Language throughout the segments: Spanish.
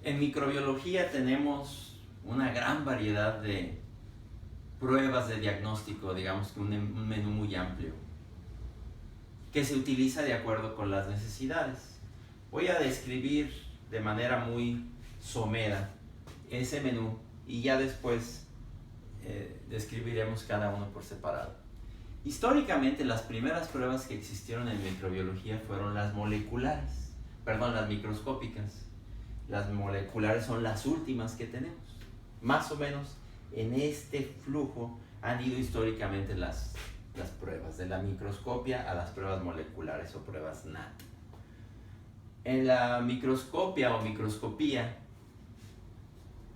En microbiología tenemos una gran variedad de pruebas de diagnóstico, digamos que un menú muy amplio, que se utiliza de acuerdo con las necesidades. Voy a describir de manera muy somera ese menú y ya después describiremos cada uno por separado. Históricamente las primeras pruebas que existieron en microbiología fueron las moleculares, perdón, las microscópicas. Las moleculares son las últimas que tenemos. Más o menos en este flujo han ido históricamente las pruebas, de la microscopia a las pruebas moleculares o pruebas NAT. En la microscopia o microscopía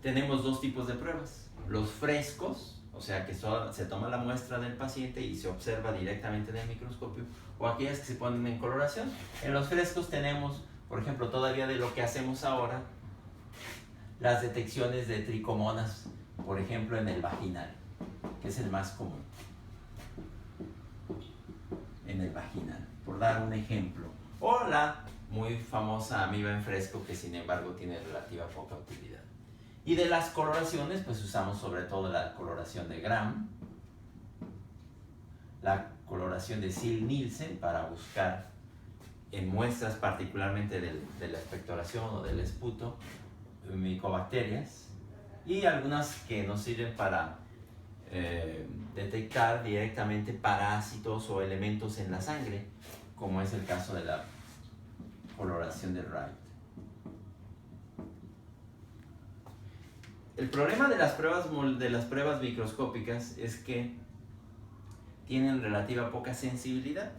tenemos dos tipos de pruebas. Los frescos, o sea que se toma la muestra del paciente y se observa directamente en el microscopio, o aquellas que se ponen en coloración. En los frescos tenemos, por ejemplo, todavía de lo que hacemos ahora, las detecciones de tricomonas, por ejemplo, en el vaginal, que es el más común. En el vaginal, por dar un ejemplo. O la muy famosa amiba en fresco, que sin embargo tiene relativa poca utilidad. Y de las coloraciones, pues usamos sobre todo la coloración de Gram, la coloración de Ziehl-Neelsen para buscar en muestras particularmente de la expectoración o del esputo micobacterias, y algunas que nos sirven para detectar directamente parásitos o elementos en la sangre, como es el caso de la coloración de Wright. El problema de las pruebas microscópicas es que tienen relativa poca sensibilidad.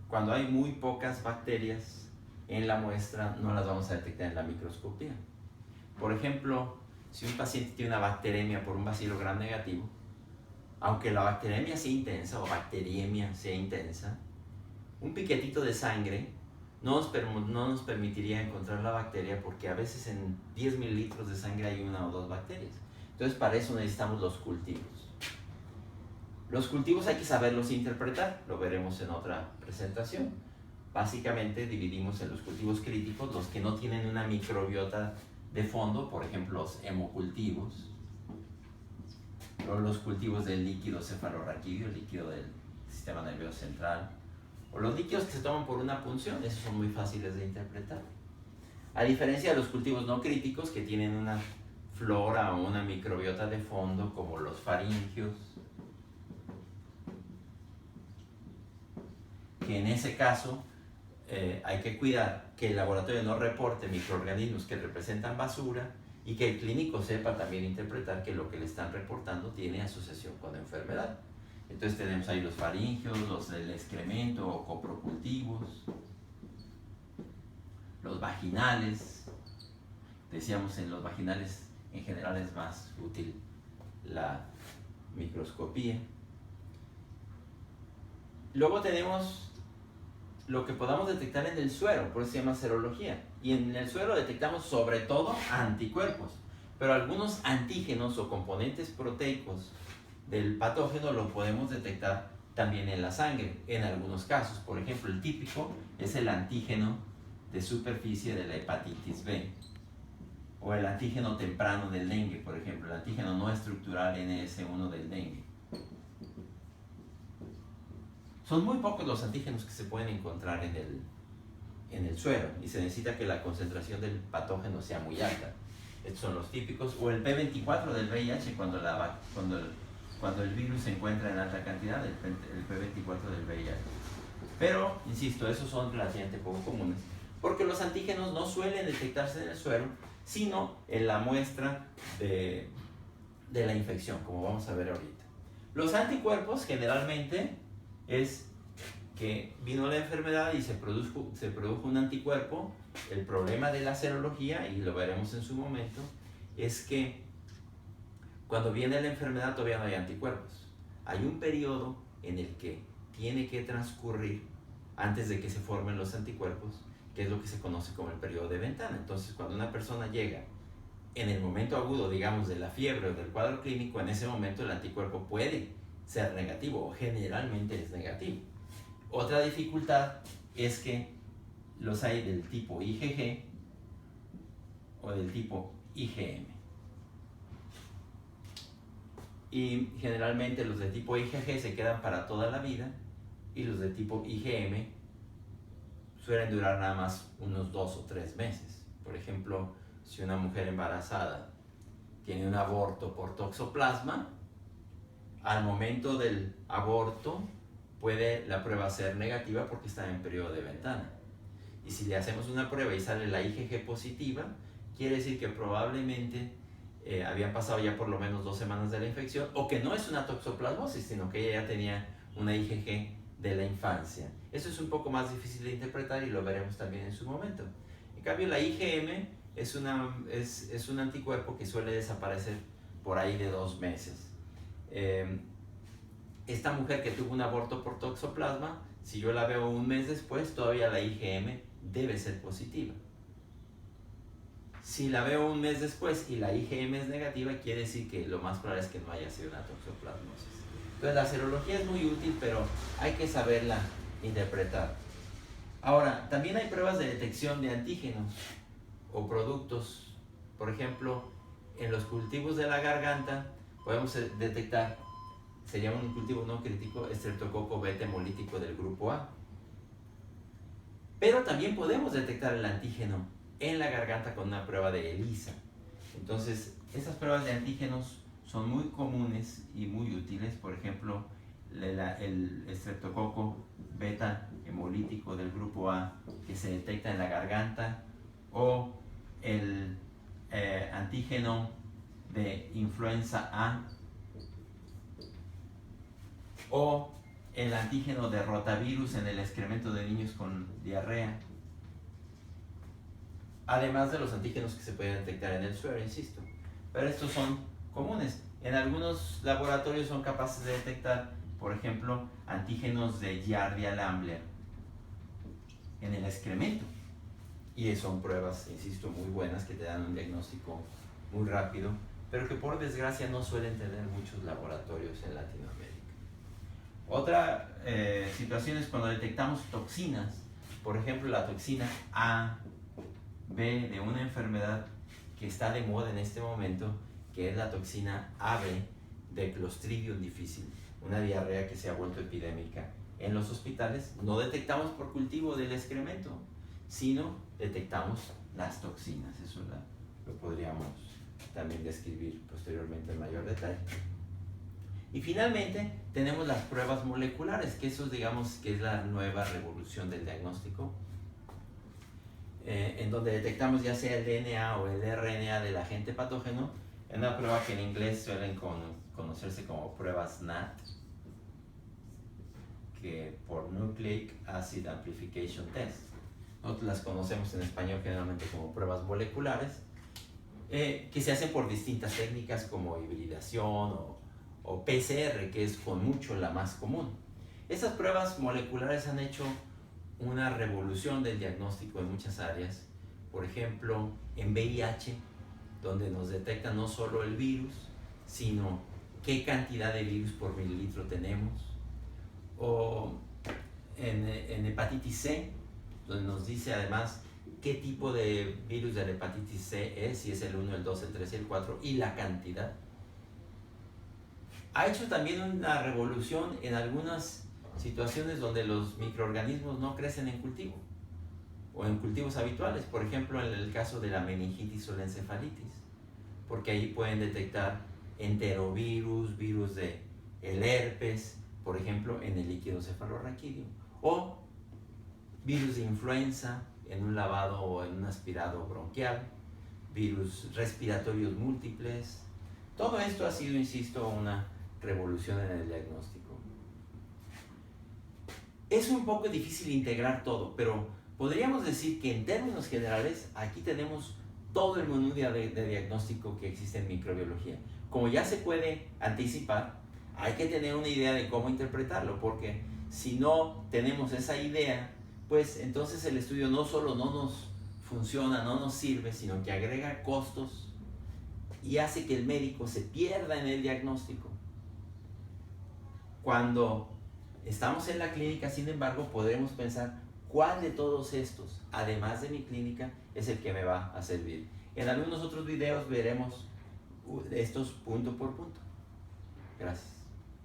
Cuando hay muy pocas bacterias en la muestra, no las vamos a detectar en la microscopía. Por ejemplo, si un paciente tiene una bacteremia por un bacilo gram negativo, aunque la bacteremia sea intensa o bacteriemia sea intensa, un piquetito de sangre no nos permitiría encontrar la bacteria, porque a veces en 10 mililitros de sangre hay una o dos bacterias. Entonces para eso necesitamos los cultivos. Los cultivos hay que saberlos interpretar, lo veremos en otra presentación. Básicamente dividimos en los cultivos críticos, los que no tienen una microbiota de fondo, por ejemplo los hemocultivos, o los cultivos del líquido cefalorraquídeo, el líquido del sistema nervioso central, o los líquidos que se toman por una punción. Esos son muy fáciles de interpretar. A diferencia de los cultivos no críticos, que tienen una flora o una microbiota de fondo, como los faringios, que en ese caso hay que cuidar que el laboratorio no reporte microorganismos que representan basura, y que el clínico sepa también interpretar que lo que le están reportando tiene asociación con enfermedad. Entonces tenemos ahí los faringios, los del excremento o coprocultivos, los vaginales. Decíamos, en los vaginales en general es más útil la microscopía. Luego tenemos lo que podamos detectar en el suero, por eso se llama serología. Y en el suero detectamos sobre todo anticuerpos, pero algunos antígenos o componentes proteicos del patógeno lo podemos detectar también en la sangre, en algunos casos. Por ejemplo, el típico es el antígeno de superficie de la hepatitis B, o el antígeno temprano del dengue, por ejemplo, el antígeno no estructural NS1 del dengue. Son muy pocos los antígenos que se pueden encontrar en el suero, y se necesita que la concentración del patógeno sea muy alta. Estos son los típicos. O el P24 del VIH, cuando el virus se encuentra en alta cantidad, el P24 del VIH. Pero, insisto, esos son relativamente poco comunes, porque los antígenos no suelen detectarse en el suero, sino en la muestra de la infección, como vamos a ver ahorita. Los anticuerpos generalmente es que vino la enfermedad y se produjo un anticuerpo. El problema de la serología, y lo veremos en su momento, es que cuando viene la enfermedad todavía no hay anticuerpos. Hay un periodo en el que tiene que transcurrir antes de que se formen los anticuerpos, que es lo que se conoce como el periodo de ventana. Entonces, cuando una persona llega en el momento agudo, digamos, de la fiebre o del cuadro clínico, en ese momento el anticuerpo puede ser negativo, o generalmente es negativo. Otra dificultad es que los hay del tipo IgG, o del tipo IgM. Y generalmente los de tipo IgG se quedan para toda la vida y los de tipo IgM suelen durar nada más unos 2 o 3 meses. Por ejemplo, si una mujer embarazada tiene un aborto por toxoplasma, al momento del aborto puede la prueba ser negativa porque está en periodo de ventana. Y si le hacemos una prueba y sale la IgG positiva, quiere decir que probablemente habían pasado ya por lo menos 2 semanas de la infección, o que no es una toxoplasmosis, sino que ella ya tenía una IgG de la infancia. Eso es un poco más difícil de interpretar y lo veremos también en su momento. En cambio, la IgM es un anticuerpo que suele desaparecer por ahí de 2 meses. Esta mujer que tuvo un aborto por toxoplasma, si yo la veo un mes después, todavía la IgM debe ser positiva. Si la veo un mes después y la IgM es negativa, quiere decir que lo más probable es que no haya sido una toxoplasmosis. Entonces la serología es muy útil, pero hay que saberla interpretar. Ahora, también hay pruebas de detección de antígenos o productos. Por ejemplo, en los cultivos de la garganta podemos detectar, se llama un cultivo no crítico, Streptococcus beta hemolítico del grupo A. Pero también podemos detectar el antígeno en la garganta con una prueba de ELISA. Entonces, estas pruebas de antígenos son muy comunes y muy útiles. Por ejemplo, el Streptococcus beta hemolítico del grupo A que se detecta en la garganta, o el antígeno de influenza A, o el antígeno de rotavirus en el excremento de niños con diarrea, además de los antígenos que se pueden detectar en el suero, insisto. Pero estos son comunes. En algunos laboratorios son capaces de detectar, por ejemplo, antígenos de Giardia Lambler en el excremento. Y son pruebas, insisto, muy buenas que te dan un diagnóstico muy rápido, pero que por desgracia no suelen tener muchos laboratorios en Latinoamérica. Otra situación es cuando detectamos toxinas, por ejemplo la toxina A, B de una enfermedad que está de moda en este momento, que es la toxina AB de Clostridium difficile, una diarrea que se ha vuelto epidémica en los hospitales. No detectamos por cultivo del excremento, sino detectamos las toxinas. Eso lo podríamos también describir posteriormente en mayor detalle. Y finalmente tenemos las pruebas moleculares, que eso digamos que es la nueva revolución del diagnóstico, en donde detectamos ya sea el DNA o el RNA del agente patógeno en una prueba que en inglés suelen conocerse como pruebas NAT, que por Nucleic Acid Amplification Test. Nosotros las conocemos en español generalmente como pruebas moleculares, que se hacen por distintas técnicas como hibridación o PCR, que es con mucho la más común. Estas pruebas moleculares han hecho una revolución del diagnóstico en muchas áreas. Por ejemplo, en VIH, donde nos detectan no solo el virus, sino qué cantidad de virus por mililitro tenemos. O en hepatitis C, donde nos dice además qué tipo de virus de la hepatitis C es, si es el 1, el 2, el 3 y el 4, y la cantidad. Ha hecho también una revolución en algunas situaciones donde los microorganismos no crecen en cultivo o en cultivos habituales, por ejemplo en el caso de la meningitis o la encefalitis, porque ahí pueden detectar enterovirus, virus de el herpes, por ejemplo en el líquido cefalorraquídeo, o virus de influenza en un lavado o en un aspirado bronquial, virus respiratorios múltiples. Todo esto ha sido, insisto, una revolución en el diagnóstico. Es un poco difícil integrar todo, pero podríamos decir que en términos generales aquí tenemos todo el menú de diagnóstico que existe en microbiología. Como ya se puede anticipar, hay que tener una idea de cómo interpretarlo, porque si no tenemos esa idea, pues entonces el estudio no solo no nos funciona, no nos sirve, sino que agrega costos y hace que el médico se pierda en el diagnóstico. Cuando estamos en la clínica, sin embargo, podemos pensar ¿Cuál de todos estos, además de mi clínica, es el que me va a servir? En algunos otros videos veremos estos punto por punto. Gracias.